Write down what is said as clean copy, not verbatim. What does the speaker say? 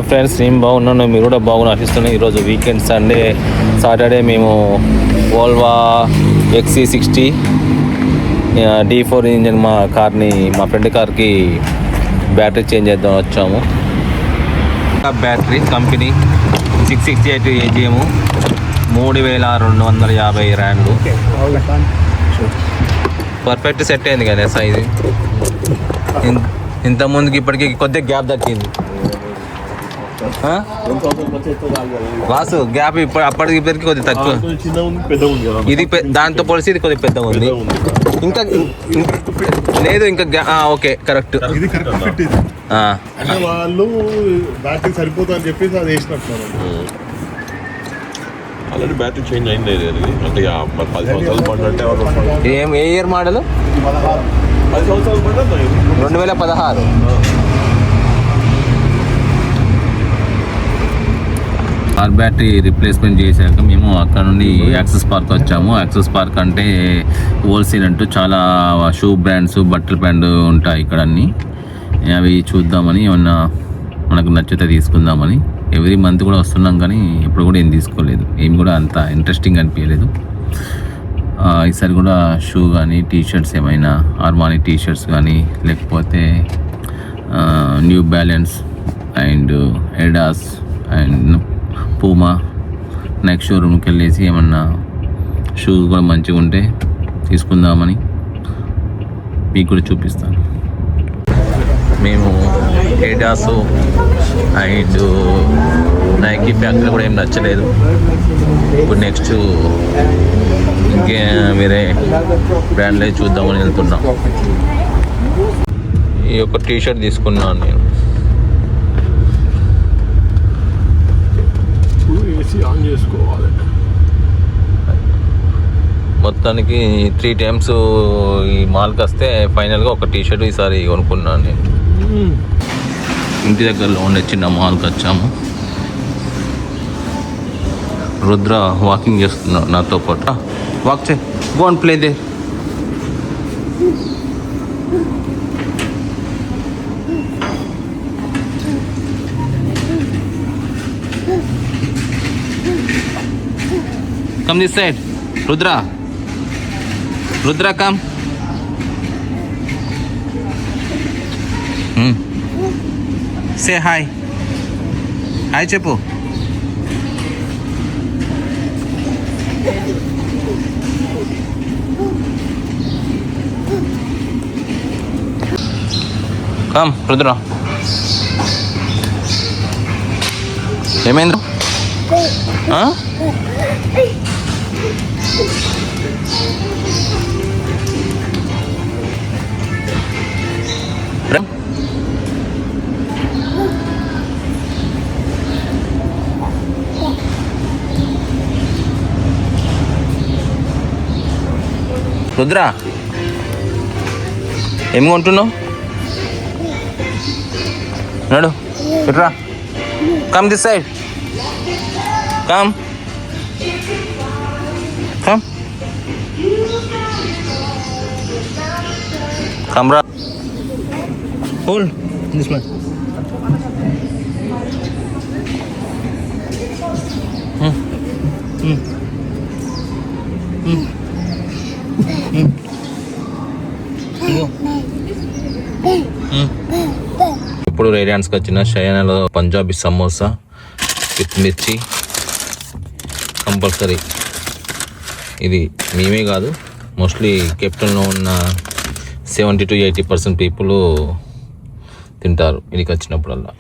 Friends నేను బాగున్నాను, మీరు కూడా బాగున్నా ఆశిస్తున్నాను. ఈరోజు వీకెండ్ సండే సాటర్డే మేము వోల్వా XC60 D4 ఇంజన్ మా కార్ని మా ఫ్రెండ్ కార్కి బ్యాటరీ చేంజ్ చేద్దాం వచ్చాము. బ్యాటరీ కంపెనీ 668 AGM 3250 ర్యాండ్లు పర్ఫెక్ట్ సెట్ అయింది కదా సైజు. ఇంతకుముందుకి ఇప్పటికీ కొద్దిగా గ్యాప్ దక్కింది. వాసు గ్యాప్ ఇప్పుడు అప్పటికి ఇప్పటికి కొద్దిగా తక్కువ. ఇది దాంతో పోలిసి ఇది కొద్దిగా పెద్దగా ఉంది. ఇంకా లేదు ఇంకా ఓకే కరెక్ట్. వాళ్ళు బ్యాటరీ సరిపోతుందని చెప్పేసి అది వేసినట్టున్నారు. ఆల్రెడీ బ్యాటరీ చేంజ్ అయింది అంటే 10 సంవత్సరాలు పడినట్టే. ఏ ఇయర్ మోడల్? 10 సంవత్సరాలు పడ్డా 2016. కార్ బ్యాటరీ రిప్లేస్మెంట్ చేశాక మేము అక్కడ నుండి యాక్సెస్ పార్క్ వచ్చాము. యాక్సెస్ పార్క్ అంటే హోల్సేల్ అంటూ చాలా షూ బ్రాండ్స్, బట్టల బ్రాండ్ ఉంటాయి ఇక్కడ అన్నీ. అవి చూద్దామని, ఏమన్నా మనకు నచ్చితే తీసుకుందామని. ఎవ్రీ మంత్ కూడా వస్తున్నాం కానీ ఇప్పుడు కూడా ఏం తీసుకోలేదు, ఏం కూడా అంత ఇంట్రెస్టింగ్ అనిపించలేదు. ఈసారి కూడా షూ కానీ టీషర్ట్స్ ఏమైనా ఆర్మానీ టీషర్ట్స్ కానీ లేకపోతే New Balance and Adidas and Puma next షోరూమ్కి వెళ్ళేసి ఏమన్నా షూస్ కూడా మంచిగా ఉంటే తీసుకుందామని మీకు కూడా చూపిస్తాను. మేము ఎడాస్ అండ్ నైకీ ఫ్యాక్టరీ కూడా ఏం నచ్చలేదు. ఇప్పుడు నెక్స్ట్ ఇంకే వేరే బ్రాండ్లే చూద్దామని వెళ్తున్నాం. ఈ యొక్క టీషర్ట్ తీసుకున్నాను నేను. ఆన్ చేసుకోవాలి. మొత్తానికి 3 times ఈ మాల్కి వస్తే ఫైనల్గా ఒక టీషర్ట్ ఈసారి కొనుక్కున్నాను నేను. ఇంటి దగ్గరలో ఉండే చిన్న మాల్కి వచ్చాము. రుద్ర వాకింగ్ చేస్తున్నాడు నాతో పాటు. వాక్ చే, go and play they. Come this side, Rudra. Rudra, come. Say hi. Hi, Chepu. Come, Rudra. Hemendra. Huh? Rudra ఏం కొంటున్నావు? నడు ఇట్రా. Come this side. Come come Kamra. Hold this one. ఇప్పుడు రిలయన్స్కి వచ్చిన షయానాలో పంజాబీ సమోసా విత్ మిర్చి కంపల్సరీ. ఇది మేమే కాదు, మోస్ట్లీ కెప్టెన్లో ఉన్న 70 to 80% పీపుల్ తింటారు ఇదికి వచ్చినప్పుడల్లా.